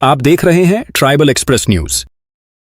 आप देख रहे हैं ट्राइबल एक्सप्रेस न्यूज।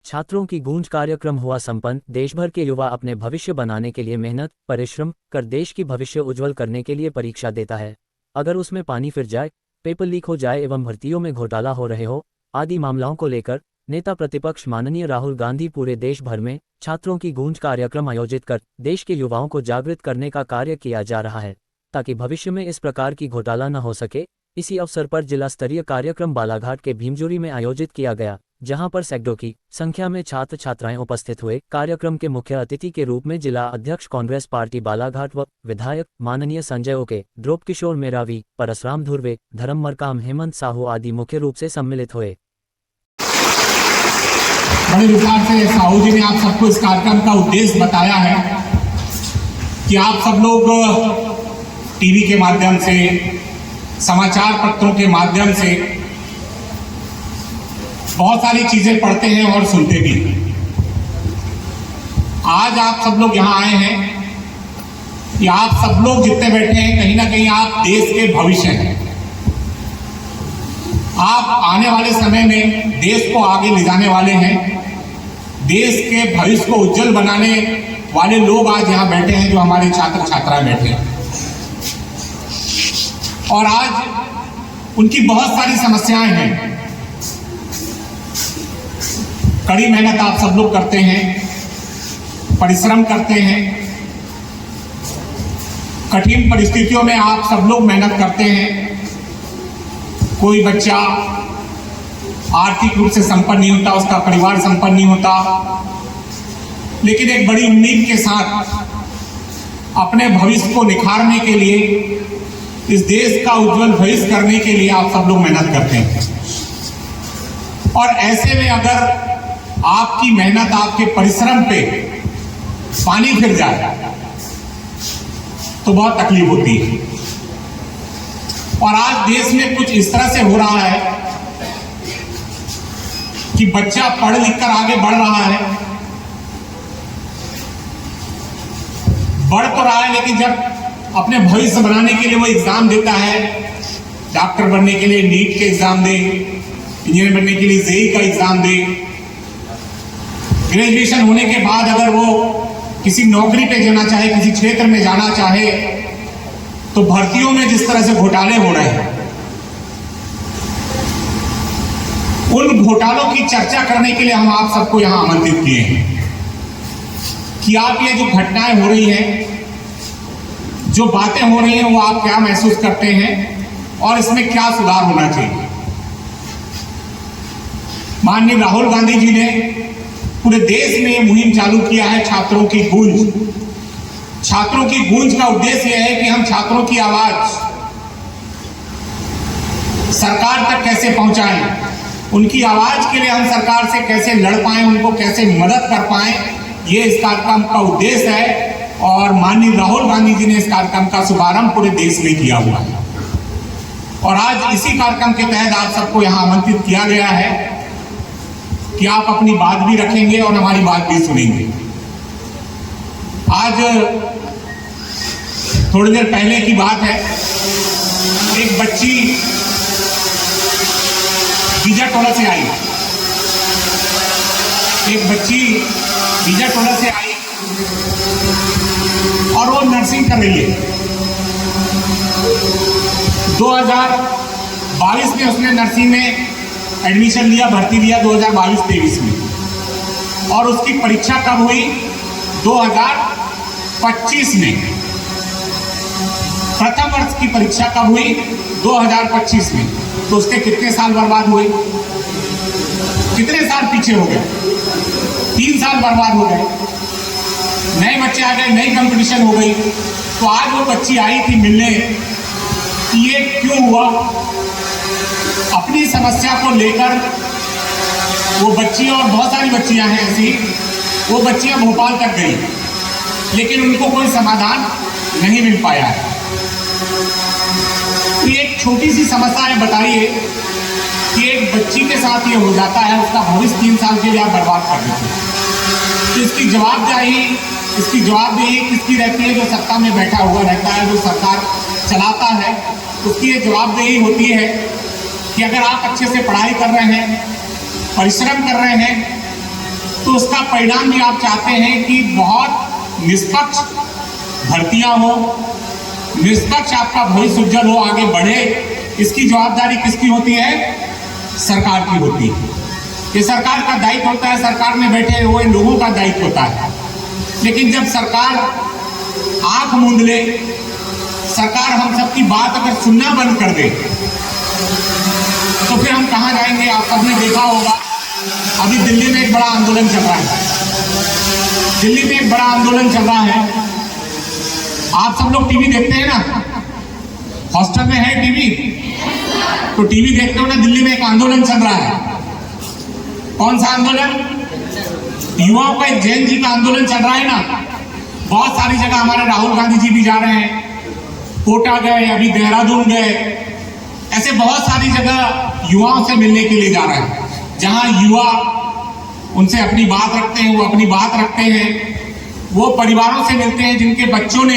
छात्रों की गूंज कार्यक्रम हुआ संपन्न। देश भर के युवा अपने भविष्य बनाने के लिए मेहनत परिश्रम कर देश की भविष्य उज्जवल करने के लिए परीक्षा देता है। अगर उसमें पानी फिर जाए, पेपर लीक हो जाए एवं भर्तियों में घोटाला हो रहे हो आदि मामलों को लेकर नेता प्रतिपक्ष माननीय राहुल गांधी पूरे देश भर में छात्रों की गूंज कार्यक्रम आयोजित कर देश के युवाओं को जागृत करने का कार्य किया जा रहा है, ताकि भविष्य में इस प्रकार की घोटाला न हो सके। इसी अवसर पर जिला स्तरीय कार्यक्रम बालाघाट के भीमजोरी में आयोजित किया गया, जहां पर सैकड़ों की संख्या में छात्र छात्राएं उपस्थित हुए। कार्यक्रम के मुख्य अतिथि के रूप में जिला अध्यक्ष कांग्रेस पार्टी बालाघाट व विधायक माननीय संजय ओके, ध्रुव किशोर मेरावी, परसराम धुर्वे, धर्म मरकाम, हेमंत साहू आदि मुख्य रूप से सम्मिलित हुए। बड़े विस्तार से साहू जी ने आप सबको इस कार्यक्रम का उद्देश्य बताया है कि आप सब लोग टीवी के माध्यम से, समाचार पत्रों के माध्यम से बहुत सारी चीजें पढ़ते हैं और सुनते भी। आज आप सब लोग यहां आए हैं कि आप सब लोग जितने बैठे हैं, कहीं ना कहीं आप देश के भविष्य हैं। आप आने वाले समय में देश को आगे ले जाने वाले हैं। देश के भविष्य को उज्जवल बनाने वाले लोग आज यहां बैठे हैं, जो हमारे छात्र छात्राएं बैठे हैं। और आज उनकी बहुत सारी समस्याएं हैं। कड़ी मेहनत आप सब लोग करते हैं, परिश्रम करते हैं, कठिन परिस्थितियों में आप सब लोग मेहनत करते हैं। कोई बच्चा आर्थिक रूप से संपन्न नहीं होता, उसका परिवार संपन्न नहीं होता, लेकिन एक बड़ी उम्मीद के साथ अपने भविष्य को निखारने के लिए, इस देश का उज्जवल भविष्य करने के लिए आप सब लोग मेहनत करते हैं। और ऐसे में अगर आपकी मेहनत, आपके परिश्रम पे पानी फिर जाए तो बहुत तकलीफ होती है। और आज देश में कुछ इस तरह से हो रहा है कि बच्चा पढ़ लिख कर आगे बढ़ रहा है, बढ़ तो रहा है, लेकिन जब अपने भविष्य बनाने के लिए वो एग्जाम देता है, डॉक्टर बनने के लिए नीट के एग्जाम दे, इंजीनियर बनने के लिए जेईई का एग्जाम दे, ग्रेजुएशन होने के बाद अगर वो किसी नौकरी पे जाना चाहे, किसी क्षेत्र में जाना चाहे, तो भर्तियों में जिस तरह से घोटाले हो रहे हैं, उन घोटालों की चर्चा करने के लिए हम आप सबको यहां आमंत्रित किए हैं कि आप ये जो घटनाएं हो रही हैं, जो बातें हो रही हैं, वो आप क्या महसूस करते हैं और इसमें क्या सुधार होना चाहिए। माननीय राहुल गांधी जी ने पूरे देश में ये मुहिम चालू किया है, छात्रों की गूंज। छात्रों की गूंज का उद्देश्य यह है कि हम छात्रों की आवाज सरकार तक कैसे पहुंचाएं, उनकी आवाज के लिए हम सरकार से कैसे लड़ पाएं, उनको कैसे मदद कर पाएं, ये इस कार्यक्रम का उद्देश्य है। और माननीय राहुल गांधी जी ने इस कार्यक्रम का शुभारंभ पूरे देश में किया हुआ है। और आज इसी कार्यक्रम के तहत आप सबको यहां आमंत्रित किया गया है कि आप अपनी बात भी रखेंगे और हमारी बात भी सुनेंगे। आज थोड़ी देर पहले की बात है, एक बच्ची बीजाटोला से आई, एक बच्ची बीजाटोला से आई और वो नर्सिंग कर रही है। 2022 में उसने नर्सिंग में एडमिशन लिया, भर्ती लिया 2022-23 में। और उसकी परीक्षा कब हुई? 2025 में। प्रथम वर्ष की परीक्षा कब हुई? 2025 में। तो उसके कितने साल बर्बाद हुए? कितने साल पीछे हो गए? 3 साल बर्बाद हो गए। नए बच्चे आ गए, नई कंपटीशन हो गई। तो आज वो बच्ची आई थी मिलने कि ये क्यों हुआ। अपनी समस्या को लेकर वो बच्ची और बहुत सारी बच्चियां हैं ऐसी, वो बच्चियां भोपाल तक गई, लेकिन उनको कोई समाधान नहीं मिल पाया है। तो एक छोटी सी समस्या है, बताइए कि एक बच्ची के साथ ये हो जाता है, उसका भविष्य 3 साल के लिए आप बर्बाद कर देते हैं। तो इसकी जवाबदेही किसकी रहती है? जो सत्ता में बैठा हुआ रहता है, जो सरकार चलाता है, उसकी ये जवाबदेही होती है कि अगर आप अच्छे से पढ़ाई कर रहे हैं, परिश्रम कर रहे हैं, तो उसका परिणाम भी आप चाहते हैं कि बहुत निष्पक्ष भर्तियां हो, निष्पक्ष आपका भविष्य उज्जवल हो, आगे बढ़े। इसकी जवाबदारी किसकी होती है? सरकार की होती है। ये सरकार का दायित्व होता है, सरकार में बैठे हुए लोगों का दायित्व होता है। लेकिन जब सरकार आंख मूंद ले, सरकार हम सबकी बात अगर सुनना बंद कर दे, तो फिर हम कहां जाएंगे? आप सबने देखा होगा, अभी दिल्ली में एक बड़ा आंदोलन चल रहा है। दिल्ली में एक बड़ा आंदोलन चल रहा है। आप सब लोग टीवी देखते हैं ना? हॉस्टल में है टीवी, तो टीवी देखते हो ना? दिल्ली में एक आंदोलन चल रहा है। कौन सा आंदोलन? युवाओं का, एक जैन जी का आंदोलन चल रहा है ना। बहुत सारी जगह हमारे राहुल गांधी जी भी जा रहे हैं, कोटा गए, अभी देहरादून गए, ऐसे बहुत सारी जगह युवाओं से मिलने के लिए जा रहे हैं। जहां युवा उनसे अपनी बात रखते हैं, वो अपनी बात रखते हैं। वो परिवारों से मिलते हैं जिनके बच्चों ने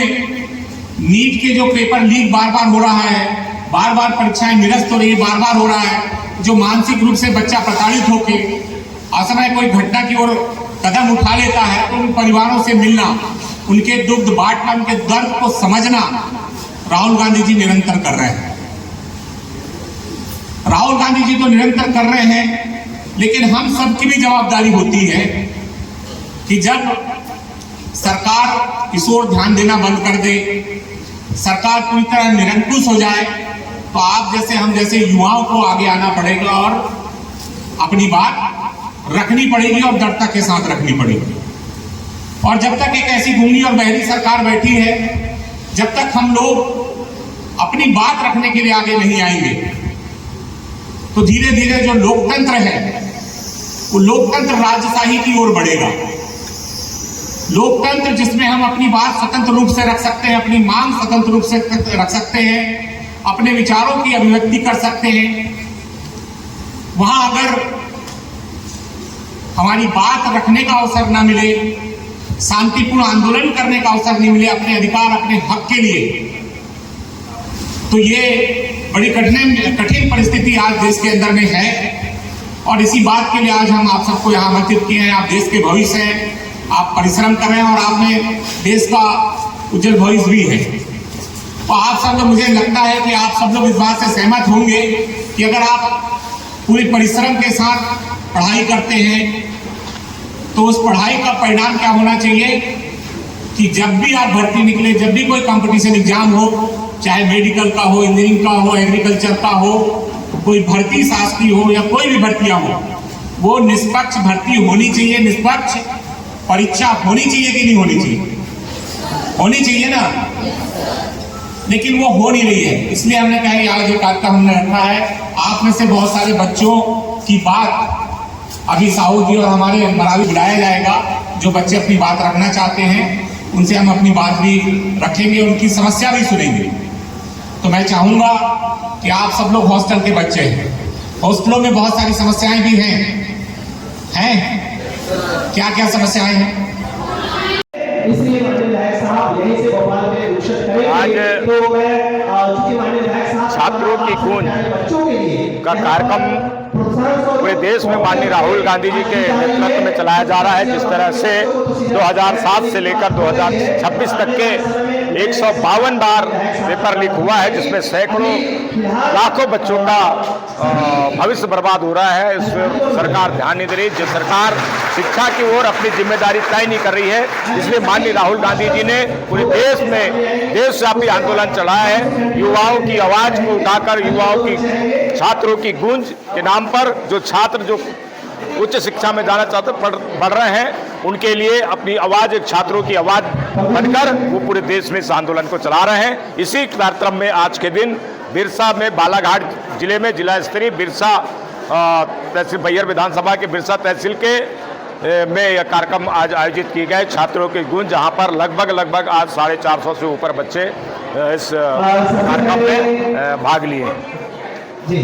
नीट के जो पेपर लीक बार बार हो रहा है, बार बार परीक्षाएं निरस्त हो रही है, बार बार हो रहा है, जो मानसिक रूप से बच्चा प्रताड़ित होके असमय कोई घटना की ओर कदम उठा लेता है, तो उन परिवारों से मिलना, उनके दुख बांटना, उनके दर्द को समझना राहुल गांधी जी निरंतर कर रहे हैं। राहुल गांधी जी तो निरंतर कर रहे हैं, लेकिन हम सबकी भी जवाबदारी होती है कि जब सरकार इस ओर ध्यान देना बंद कर दे, सरकार पूरी तरह निरंकुश हो जाए, तो आप जैसे, हम जैसे युवाओं को आगे आना पड़ेगा और अपनी बात रखनी पड़ेगी और दृढ़ता के साथ रखनी पड़ेगी। और जब तक एक ऐसी गूंगी और बहरी सरकार बैठी है, जब तक हम लोग अपनी बात रखने के लिए आगे नहीं आएंगे, तो धीरे धीरे जो लोकतंत्र है, वो लोकतंत्र राजशाही की ओर बढ़ेगा। लोकतंत्र जिसमें हम अपनी बात स्वतंत्र रूप से रख सकते हैं, अपनी मांग स्वतंत्र रूप से रख सकते हैं, अपने विचारों की अभिव्यक्ति कर सकते हैं, वहां अगर हमारी बात रखने का अवसर ना मिले, शांतिपूर्ण आंदोलन करने का अवसर नहीं मिले अपने अधिकार, अपने हक के लिए, तो ये बड़ी कठिन परिस्थिति आज देश के अंदर में है। और इसी बात के लिए आज हम आप सबको यहाँ आमंत्रित किए हैं। आप देश के भविष्य हैं, आप परिश्रम कर रहे हैं और आप में देश का उज्जवल भविष्य भी है। और आप सब लोग, मुझे लगता है कि आप सब लोग इस बात से सहमत होंगे कि अगर आप पूरे परिश्रम के साथ पढ़ाई करते हैं, तो उस पढ़ाई का परिणाम क्या होना चाहिए कि जब भी आप भर्ती निकले, जब भी कोई कंपटीशन एग्जाम हो, चाहे मेडिकल का हो, इंजीनियरिंग का हो, एग्रीकल्चर का हो, कोई भर्ती शासकीय हो या कोई भी भर्तियां हो, वो निष्पक्ष भर्ती होनी चाहिए, निष्पक्ष परीक्षा होनी चाहिए कि नहीं होनी चाहिए? होनी चाहिए ना। लेकिन वो हो नहीं रही है, इसलिए हमने कहा आज जो कार्यक्रम हमने रखा है, आप में से बहुत सारे बच्चों की बात अभी साहू जी और हमारे मरावी बुलाया जाएगा, जो बच्चे अपनी बात रखना चाहते हैं, उनसे हम अपनी बात भी रखेंगे, उनकी समस्या भी सुनेंगे। तो मैं चाहूंगा कि आप सब लोग हॉस्टल के बच्चे हैं, हॉस्टलों में बहुत सारी समस्याएं भी हैं? क्या क्या समस्याएं हैं? इसलिए माननीय विधायक साहब यहीं से भोपाल में घोषित करेंगे, तो मैं माननीय विधायक साहब छात्रों की गूंज बच्चों के लिए का कार्यक्रम पूरे देश में माननीय राहुल गांधी जी के नेतृत्व में चलाया जा रहा है। जिस तरह से 2007 से लेकर 2026 तक के 152 बार पेपर लीक हुआ है, जिसमें सैकड़ों लाखों बच्चों का भविष्य बर्बाद हो रहा है। इस पर सरकार ध्यान नहीं दे रही। जो सरकार शिक्षा की ओर अपनी जिम्मेदारी तय नहीं कर रही है, इसलिए माननीय राहुल गांधी जी ने पूरे देश में देशव्यापी आंदोलन चलाया है। युवाओं की आवाज को उठाकर, युवाओं की, छात्रों की गूंज के नाम पर, जो छात्र जो उच्च शिक्षा में जाना चाहते पढ़ रहे हैं, उनके लिए अपनी आवाज, एक छात्रों की आवाज बनकर वो पूरे देश में इस आंदोलन को चला रहे हैं। इसी कार्यक्रम में आज के दिन बिरसा में, बालाघाट जिले में जिला स्तरीय बिरसा तहसील, बैहर विधानसभा के बिरसा तहसील के में यह कार्यक्रम आज आयोजित किए गए, छात्रों की गूंज, जहां पर लगभग आज 450 से ऊपर बच्चे इस कार्यक्रम में भाग लिए। जी